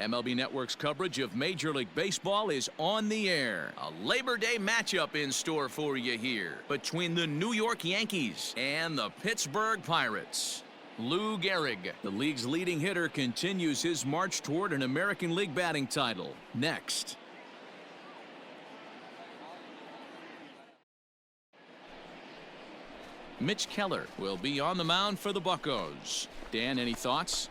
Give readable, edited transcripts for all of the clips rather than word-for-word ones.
MLB Network's coverage of Major League Baseball is on the air. A Labor Day matchup in store for you here between the New York Yankees and the Pittsburgh Pirates. Lou Gehrig, the league's leading hitter, continues his march toward an American League batting title. Next. Mitch Keller will be on the mound for the Buccos. Dan, any thoughts?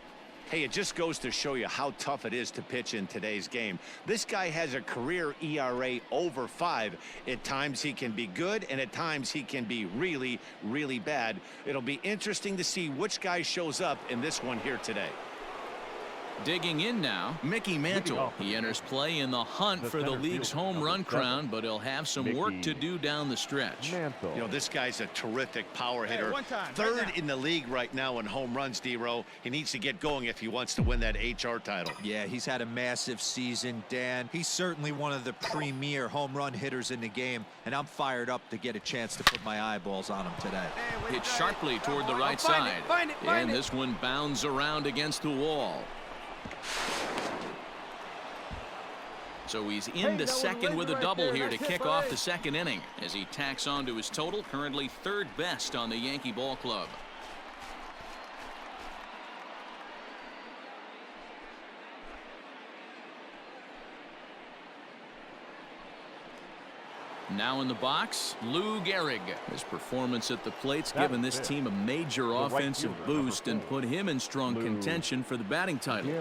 Hey, it just goes to show you how tough it is to pitch in today's game. This guy has a career ERA over 5. At times he can be good, and at times he can be really, really bad. It'll be interesting to see which guy shows up in this one here today. Digging in now, Mickey Mantle. He enters play in the hunt for the league's home run crown, but he'll have some work to do down the stretch. You know, this guy's a terrific power hitter. Third in the league right now in home runs, D-Row. He needs to get going if he wants to win that HR title. Yeah, he's had a massive season, Dan. He's certainly one of the premier home run hitters in the game, and I'm fired up to get a chance to put my eyeballs on him today. Hit sharply toward the right side. And this one bounds around against the wall. So he's into second with a double here to kick off the second inning as he tacks on to his total, currently third best on the Yankee ball club. Now in the box, Lou Gehrig. His performance at the plate's given this team a major offensive boost and put him in strong contention for the batting title.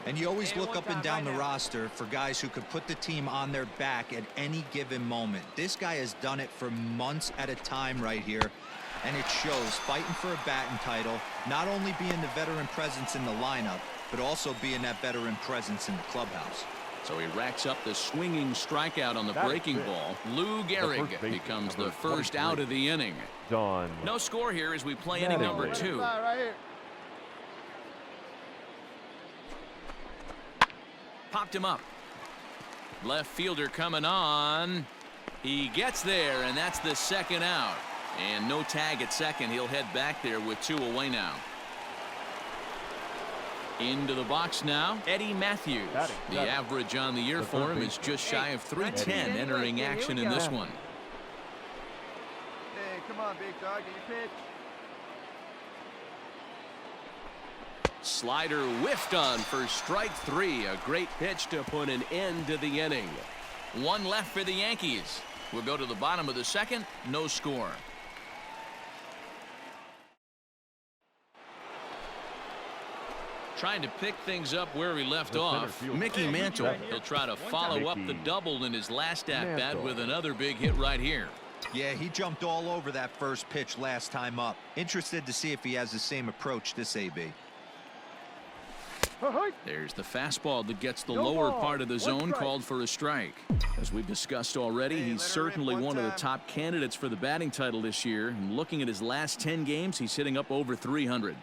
And you always look up and down the roster for guys who could put the team on their back at any given moment. This guy has done it for months at a time right here, and it shows. Fighting for a batting title, not only being the veteran presence in the lineup, but also being that veteran presence in the clubhouse. So he racks up the swinging strikeout on the breaking ball. Lou Gehrig becomes the first out of the inning. No score here as we play inning number 2. Popped him up. Left fielder coming on. He gets there, and that's the second out. And no tag at second. He'll head back there with 2 away now. Into the box now, Eddie Matthews. The average on the year for him is just shy of 310 entering action in this one. Hey, come on, big dog, get your pitch. Slider whiffed on for strike 3. A great pitch to put an end to the inning. 1 left for the Yankees. We'll go to the bottom of the second. No score. Trying to pick things up where he left off. Mickey Mantle. He'll try to follow up the double in his last at-bat with another big hit right here. Yeah, he jumped all over that first pitch last time up. Interested to see if he has the same approach this AB. There's the fastball that gets the lower part of the zone, called for a strike. As we've discussed already, he's certainly one of the top candidates for the batting title this year. And looking at his last 10 games, he's hitting up over 300.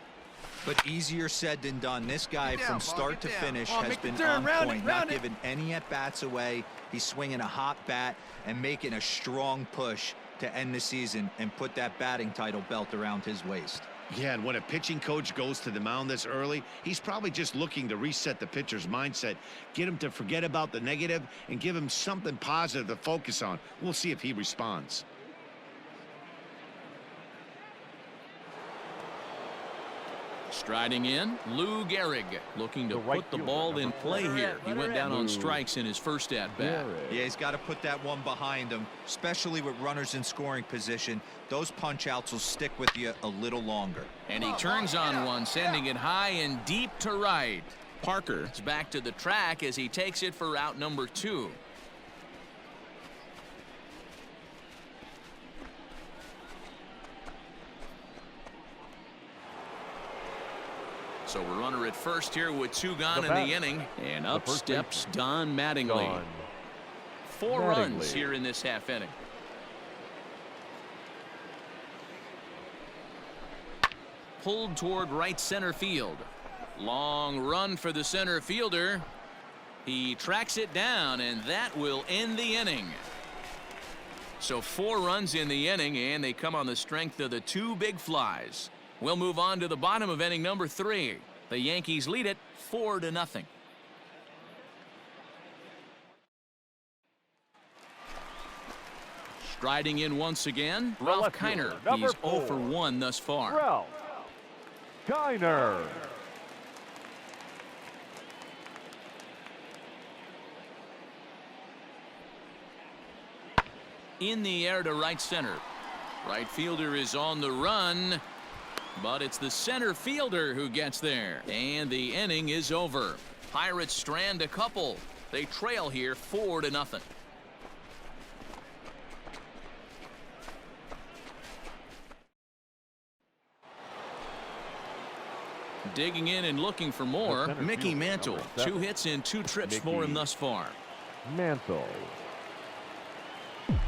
But easier said than done. This guy from start to finish has been on point, not giving any at-bats away. He's swinging a hot bat and making a strong push to end the season and put that batting title belt around his waist. Yeah, and when a pitching coach goes to the mound this early, he's probably just looking to reset the pitcher's mindset, get him to forget about the negative, and give him something positive to focus on. We'll see if he responds. Striding in, Lou Gehrig looking to put the ball in play here. He went down on strikes in his first at-bat. Yeah, he's got to put that one behind him, especially with runners in scoring position. Those punch-outs will stick with you a little longer. And he turns on one, sending it high and deep to right. Parker is back to the track as he takes it for out number 2. So a runner at first here with 2 gone in the inning. And up steps Don Mattingly. 4 runs here in this half inning. Pulled toward right center field. Long run for the center fielder. He tracks it down, and that will end the inning. So 4 runs in the inning, and they come on the strength of the 2 big flies. We'll move on to the bottom of inning number 3. The Yankees lead it 4-0. Striding in once again, Ralph Kiner. He's 0 for 1 thus far. Ralph Kiner. In the air to right center. Right fielder is on the run, but it's the center fielder who gets there. And the inning is over. Pirates strand a couple. They trail here 4-0. Digging in and looking for more, Mickey Mantle. 2 hits in 2 trips for him thus far. Mantle. Come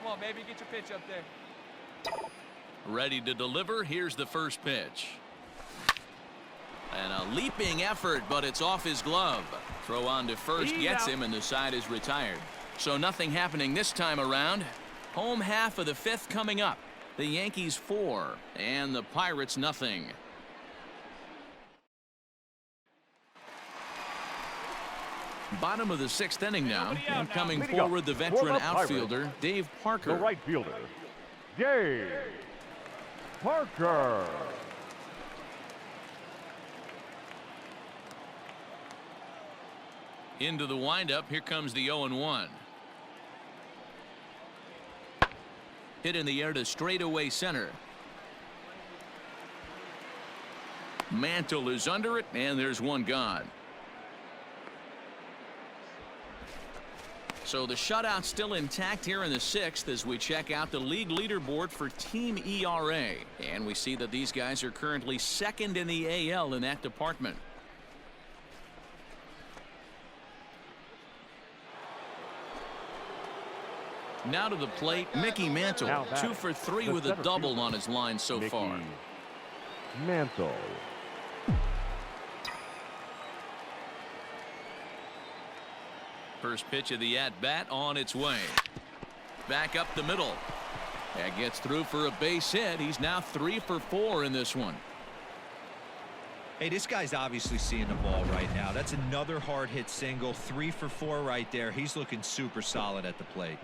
on, baby, get your pitch up there. Ready to deliver. Here's the first pitch. And a leaping effort, but it's off his glove. Throw on to first gets him, and the side is retired. So nothing happening this time around. Home half of the 5th coming up. The Yankees 4 and the Pirates nothing. Bottom of the 6th inning now, and coming forward the veteran outfielder Dave Parker. The right fielder, Dave Parker. Into the windup, here comes the 0-1. Hit in the air to straightaway center. Mantle is under it, and there's one gone. So the shutout still intact here in the 6th as we check out the league leaderboard for team ERA. And we see that these guys are currently 2nd in the AL in that department. Now to the plate, Mickey Mantle. 2 for 3 with a double on his line so far. Mantle. First pitch of the at-bat on its way. Back up the middle. That gets through for a base hit. He's now 3 for 4 in this one. Hey, this guy's obviously seeing the ball right now. That's another hard hit single. 3 for 4 right there. He's looking super solid at the plate.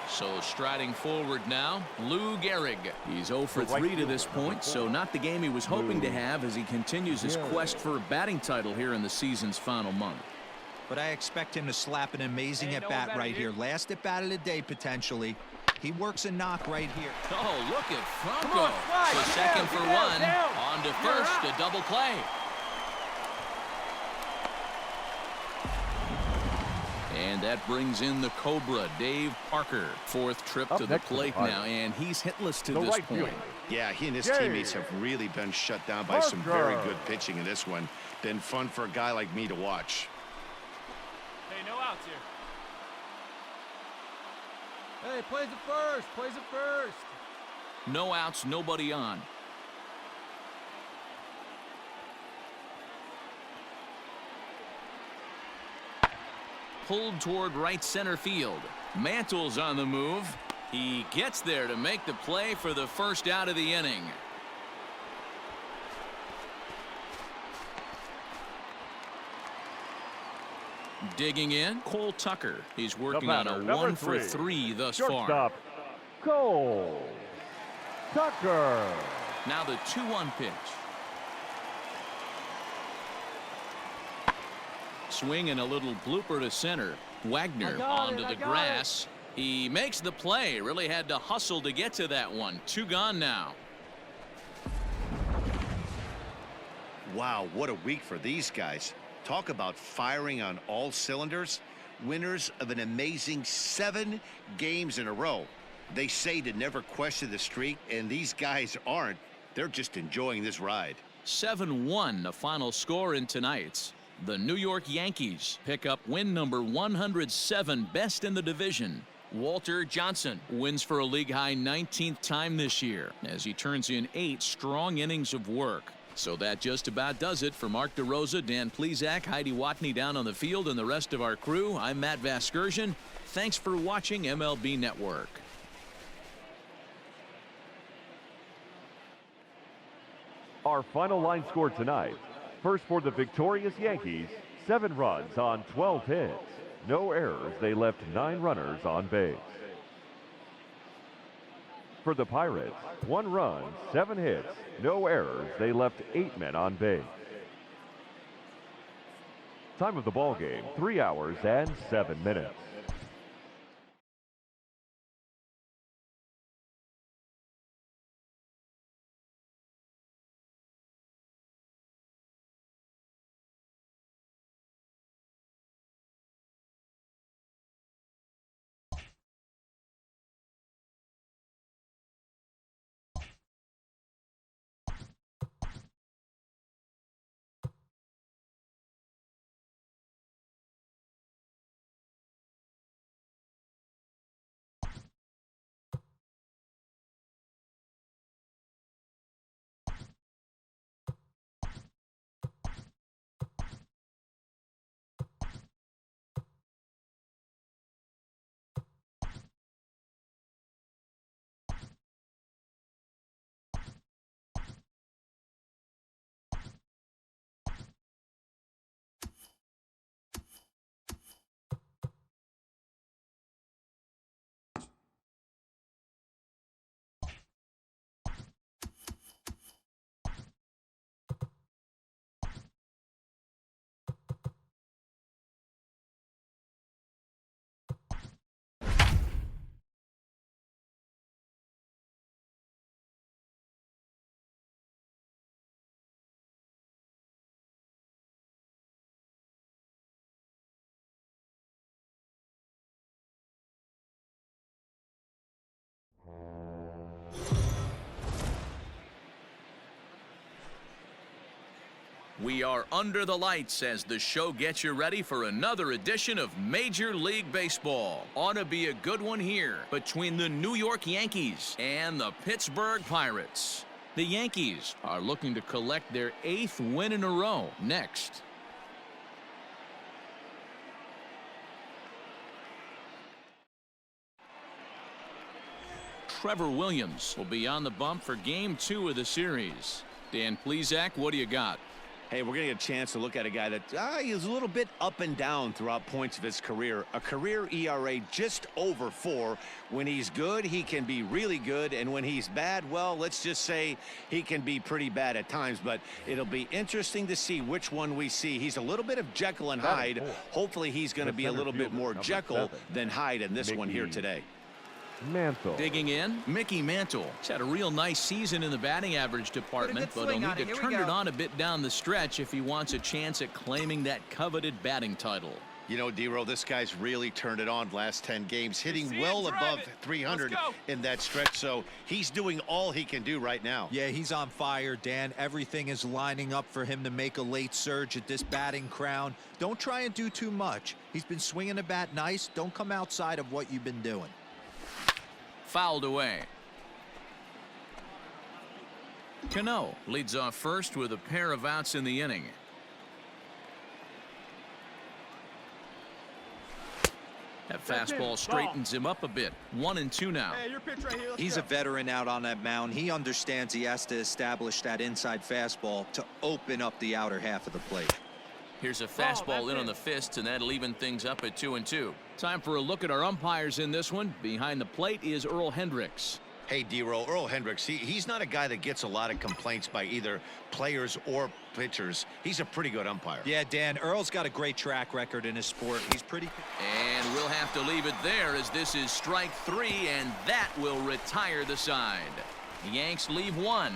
So striding forward now, Lou Gehrig. He's 0 for 3 to this point, so not the game he was hoping to have as he continues his quest for a batting title here in the season's final month. But I expect him to slap an amazing at-bat right here. Last at-bat of the day, potentially. He works a knock right here. Oh, look at Franco. So second for 1. On to first, a double play. And that brings in the Cobra, Dave Parker. 4th trip to the plate now, and he's hitless to this point. Yeah, he and his teammates have really been shut down by some very good pitching in this one. Been fun for a guy like me to watch. Hey, no outs here. Hey, plays it first. Plays it first. No outs, nobody on. Pulled toward right center field. Mantle's on the move. He gets there to make the play for the first out of the inning. Digging in, Cole Tucker. He's working on a 1 for 3 thus far. Shortstop, Cole Tucker. Now the 2-1 pitch. Swing and a little blooper to center. Wagner onto the grass. He makes the play. Really had to hustle to get to that one. 2 gone now. Wow, what a week for these guys. Talk about firing on all cylinders. Winners of an amazing 7 games in a row. They say to never question the streak, and these guys aren't. They're just enjoying this ride. 7-1, the final score in tonight's. The New York Yankees pick up win number 107, best in the division. Walter Johnson wins for a league-high 19th time this year as he turns in 8 strong innings of work. So that just about does it for Mark DeRosa, Dan Plesac, Heidi Watney down on the field, and the rest of our crew. I'm Matt Vasgersian. Thanks for watching MLB Network. Our final line score tonight. First for the victorious Yankees, 7 runs on 12 hits. No errors. They left 9 runners on base. For the Pirates, 1 run, 7 hits. No errors. They left 8 men on base. Time of the ball game, 3 hours and 7 minutes. We are under the lights as the show gets you ready for another edition of Major League Baseball. Ought to be a good one here between the New York Yankees and the Pittsburgh Pirates. The Yankees are looking to collect their 8th win in a row next. Trevor Williams will be on the bump for Game 2 of the series. Dan Plesac, what do you got? Hey, we're going to get a chance to look at a guy that is a little bit up and down throughout points of his career. A career ERA just over 4. When he's good, he can be really good. And when he's bad, well, let's just say he can be pretty bad at times. But it'll be interesting to see which one we see. He's a little bit of Jekyll and Hyde. Hopefully he's going to be a little bit more Jekyll than Hyde in this one here today. Mantle. Digging in, Mickey Mantle. He's had a real nice season in the batting average department, but he'll need to turn it on a bit down the stretch if he wants a chance at claiming that coveted batting title. You know, D-Row, this guy's really turned it on last 10 games, hitting well above 300 in that stretch, so he's doing all he can do right now. Yeah, he's on fire, Dan. Everything is lining up for him to make a late surge at this batting crown. Don't try and do too much. He's been swinging the bat nice. Don't come outside of what you've been doing. Fouled away. Cano leads off first with a pair of outs in the inning. That fastball straightens him up a bit. 1-2 now. Hey, your pitch right here. He's a veteran out on that mound. He understands he has to establish that inside fastball to open up the outer half of the plate. Here's a fastball in on the fists, and that'll even things up at 2-2. Time for a look at our umpires in this one. Behind the plate is Earl Hendricks. Hey, D-Row, Earl Hendricks, he's not a guy that gets a lot of complaints by either players or pitchers. He's a pretty good umpire. Yeah, Dan, Earl's got a great track record in his sport. He's pretty... And we'll have to leave it there as this is strike 3, and that will retire the side. The Yanks leave 1.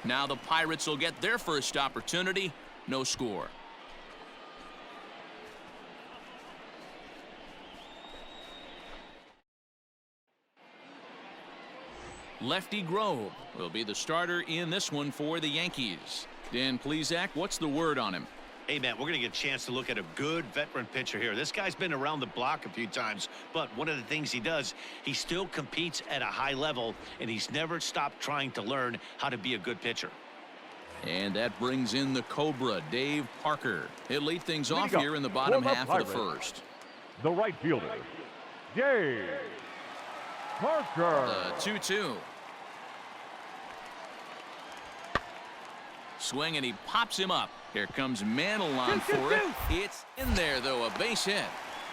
Now the Pirates will get their first opportunity. No score. Lefty Grove will be the starter in this one for the Yankees. Dan Plesac, what's the word on him? Hey, man, we're going to get a chance to look at a good veteran pitcher here. This guy's been around the block a few times, but one of the things he does, he still competes at a high level, and he's never stopped trying to learn how to be a good pitcher. And that brings in the Cobra, Dave Parker. He'll lead things off here in the bottom half of the first. The right fielder, Dave Parker. The 2-2. Swing, and he pops him up. Here comes Mantle on for it. It's in there, though, a base hit.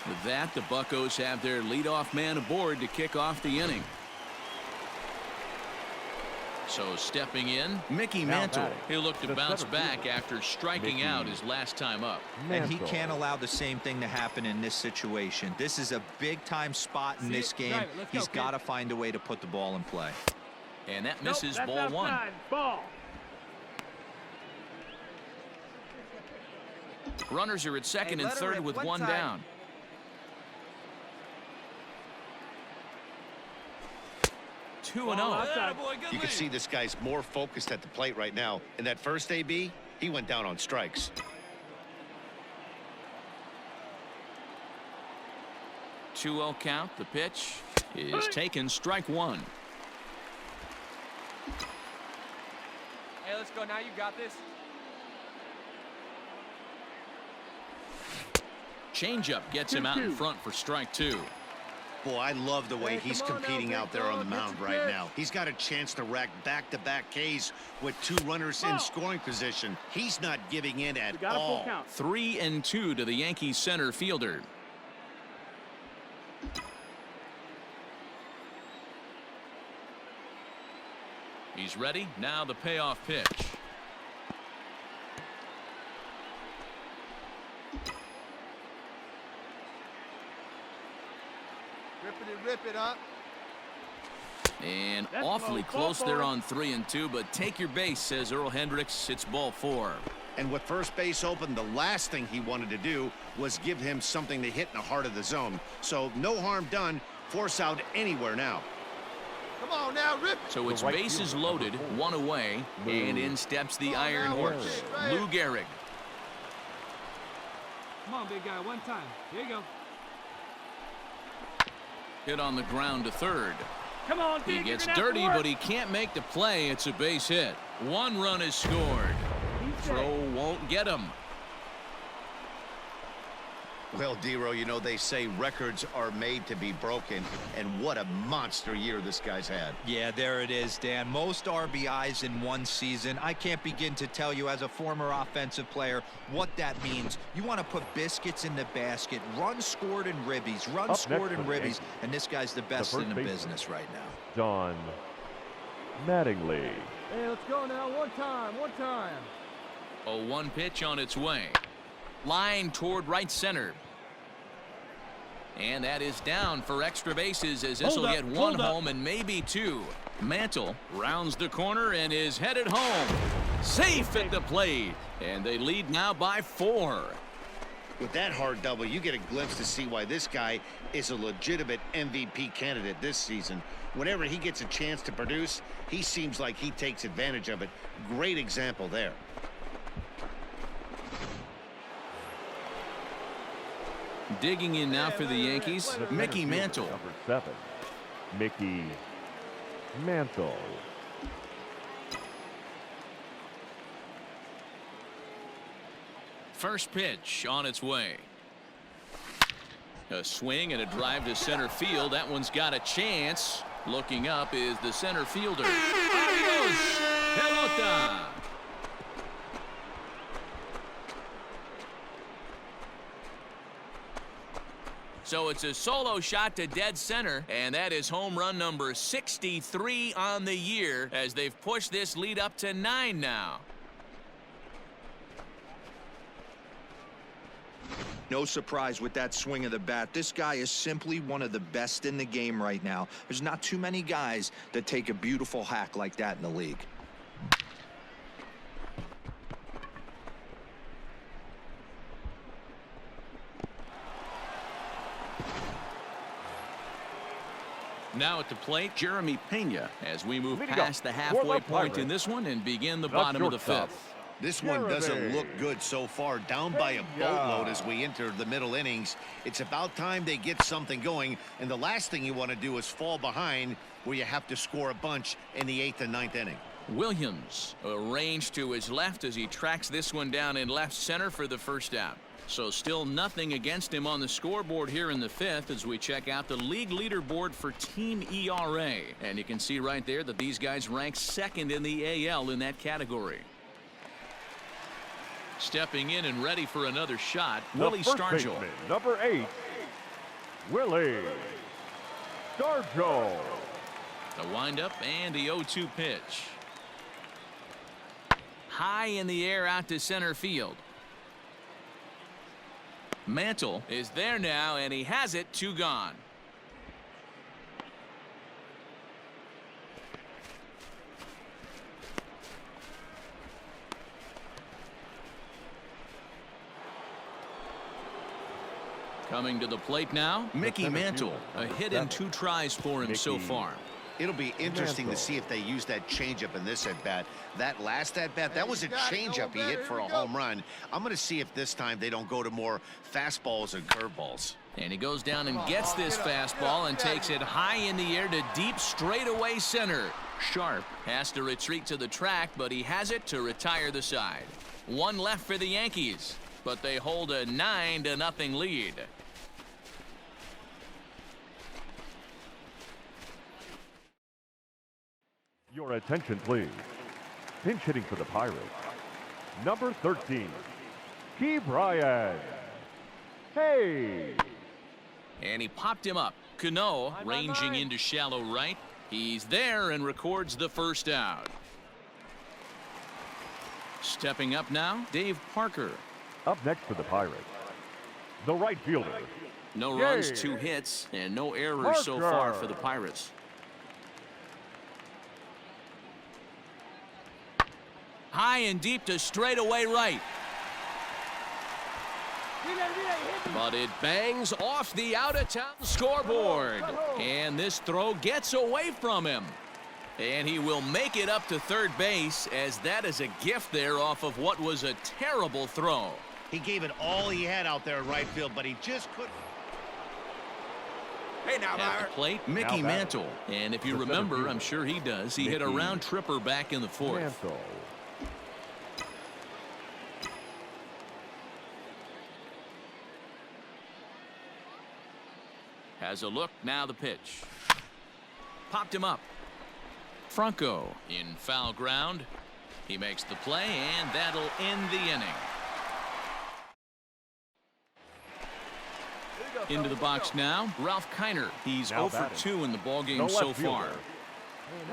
With that, the Buccos have their leadoff man aboard to kick off the inning. So stepping in, Mickey Mantle. He'll look to bounce back after striking out his last time up. And he can't allow the same thing to happen in this situation. This is a big-time spot in this game. He's got to find a way to put the ball in play. And that misses ball one. Runners are at second and third with one down. Two and oh. You can see this guy's more focused at the plate right now. In that first AB, he went down on strikes. Two 0 count. The pitch is taken. Strike one. Hey, let's go now. You got this. Changeup gets him out in front for strike two. Boy, I love the way he's competing out there on the mound right now. He's got a chance to rack back-to-back Ks with two runners in scoring position. He's not giving in at all. 3-2 to the Yankees center fielder. He's ready. Now the payoff pitch. Rip it up. And awfully close there on 3-2, but take your base, says Earl Hendricks. It's ball four. And with first base open, the last thing he wanted to do was give him something to hit in the heart of the zone. So no harm done. Force out anywhere now. Come on now, rip. So it's bases loaded, one away, and in steps the Iron Horse, Lou Gehrig. Come on, big guy, one time. Here you go. Hit on the ground to third. Come on, He gets dirty, but he can't make the play. It's a base hit. One run is scored. Throw won't get him. Well, Dero, you know, they say records are made to be broken, and what a monster year this guy's had. Yeah, there it is, Dan. Most RBIs in one season. I can't begin to tell you as a former offensive player what that means. You want to put biscuits in the basket, runs scored in ribbies, runs scored in ribbies, and this guy's the best in the business right now. John Mattingly. Hey, let's go now. One time. A 1 pitch on its way. Line toward right center. And that is down for extra bases, as this will get one home and maybe two. Mantle rounds the corner and is headed home. Safe at the plate. And they lead now by 4. With that hard double, you get a glimpse to see why this guy is a legitimate MVP candidate this season. Whenever he gets a chance to produce, he seems like he takes advantage of it. Great example there. Digging in now for the Yankees, Mickey Mantle. Number 7, Mickey Mantle. First pitch on its way. A swing and a drive to center field. That one's got a chance. Looking up is the center fielder. Adios, pelota. So it's a solo shot to dead center, and that is home run number 63 on the year as they've pushed this lead up to 9 now. No surprise with that swing of the bat. This guy is simply one of the best in the game right now. There's not too many guys that take a beautiful hack like that in the league. Now at the plate, Jeremy Pena, as we move past the halfway point in this one and begin the bottom of the 5th. This one doesn't look good so far. Down by a boatload as we enter the middle innings. It's about time they get something going, and the last thing you want to do is fall behind where you have to score a bunch in the 8th and 9th inning. Williams arranged to his left as he tracks this one down in left center for the first out. So still nothing against him on the scoreboard here in the 5th as we check out the league leaderboard for team ERA. And you can see right there that these guys rank second in the AL in that category. Stepping in and ready for another shot, The Willie first Stargell. baseman, number 8, Willie Stargell. The windup and the 0-2 pitch. High in the air out to center field. Mantle is there now, and he has it. 2 gone. Coming to the plate now, Mickey Mantle. A hit and 2 tries for him so far. It'll be interesting to see if they use that changeup in this at-bat. That last at-bat, that was a changeup he hit for a home run. I'm going to see if this time they don't go to more fastballs and curveballs. And he goes down and gets this fastball and takes it high in the air to deep straightaway center. Sharp has to retreat to the track, but he has it to retire the side. 1 left for the Yankees, but they hold a 9-0 lead. Your attention, please. Pinch hitting for the Pirates, number 13, Gehrig. Hey! And he popped him up. Cano ranging into shallow right. He's there and records the first out. Stepping up now, Dave Parker. Up next for the Pirates, the right fielder. No runs, 2 hits, and no errors so far for the Pirates. High and deep to straightaway right. But it bangs off the out-of-town scoreboard. And this throw gets away from him. And he will make it up to third base, as that is a gift there off of what was a terrible throw. He gave it all he had out there in right field, but he just couldn't. Hey, now, At the plate, Mickey Mantle. And if you remember, I'm sure he does, he hit a round tripper back in the 4th. Mantle. Has a look, now the pitch. Popped him up. Franco in foul ground. He makes the play, and that'll end the inning. Into the box now, Ralph Kiner. He's 0 for 2 in the ballgame so far.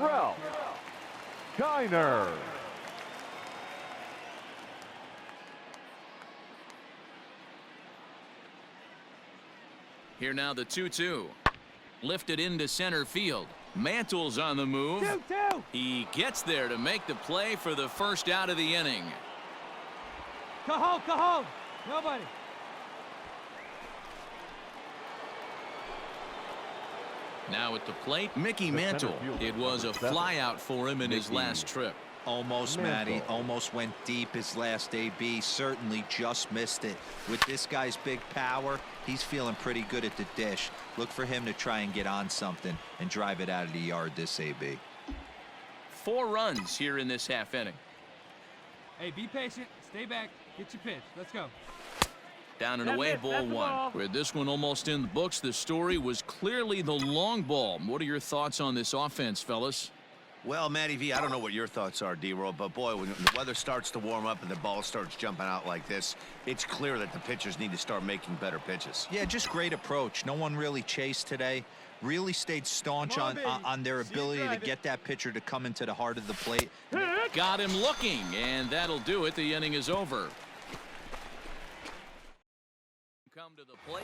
Ralph Kiner. Here now the 2-2. Lifted into center field. Mantle's on the move. 2-2. He gets there to make the play for the first out of the inning. Cajon. Nobody. Now at the plate, Mickey Mantle. It was a flyout for him in his last trip. Almost, Matty. Almost went deep his last AB. Certainly just missed it. With this guy's big power, he's feeling pretty good at the dish. Look for him to try and get on something and drive it out of the yard this AB. 4 runs here in this half inning. Hey, be patient. Stay back. Get your pitch. Let's go. Down and away, ball 1. With this one almost in the books, the story was clearly the long ball. What are your thoughts on this offense, fellas? Well, Matty V, I don't know what your thoughts are, D-Roll, but boy, when the weather starts to warm up and the ball starts jumping out like this, it's clear that the pitchers need to start making better pitches. Yeah, just great approach. No one really chased today. Really stayed staunch on their ability to get that pitcher to come into the heart of the plate. Got him looking, and that'll do it. The inning is over. Come to the plate.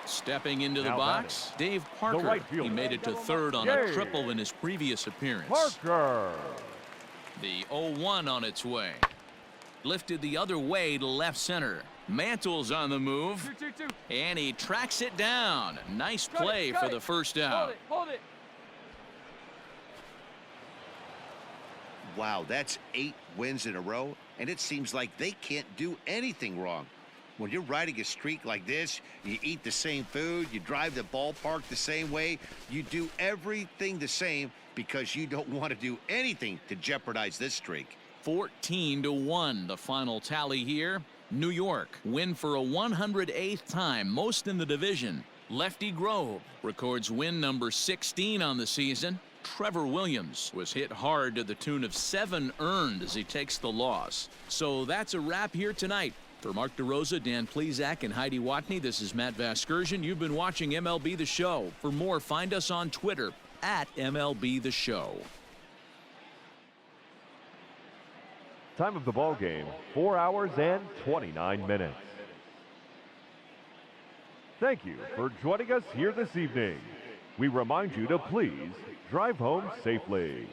Stepping into the box, Dave Parker. He made it to third on a triple in his previous appearance. Parker. The 0-1 on its way. Lifted the other way to left center. Mantle's on the move. 2-2-2. And he tracks it down. Nice play for the first out. Hold it. Wow, that's 8 wins in a row, and it seems like they can't do anything wrong. When you're riding a streak like this, you eat the same food, you drive the ballpark the same way, you do everything the same because you don't want to do anything to jeopardize this streak. 14-1, the final tally here. New York win for a 108th time, most in the division. Lefty Grove records win number 16 on the season. Trevor Williams was hit hard to the tune of 7 earned as he takes the loss. So that's a wrap here tonight. For Mark DeRosa, Dan Plesac, and Heidi Watney, this is Matt Vasgersian. You've been watching MLB The Show. For more, find us on Twitter at MLB The Show. Time of the ball game, 4 hours and 29 minutes. Thank you for joining us here this evening. We remind you to please drive home safely.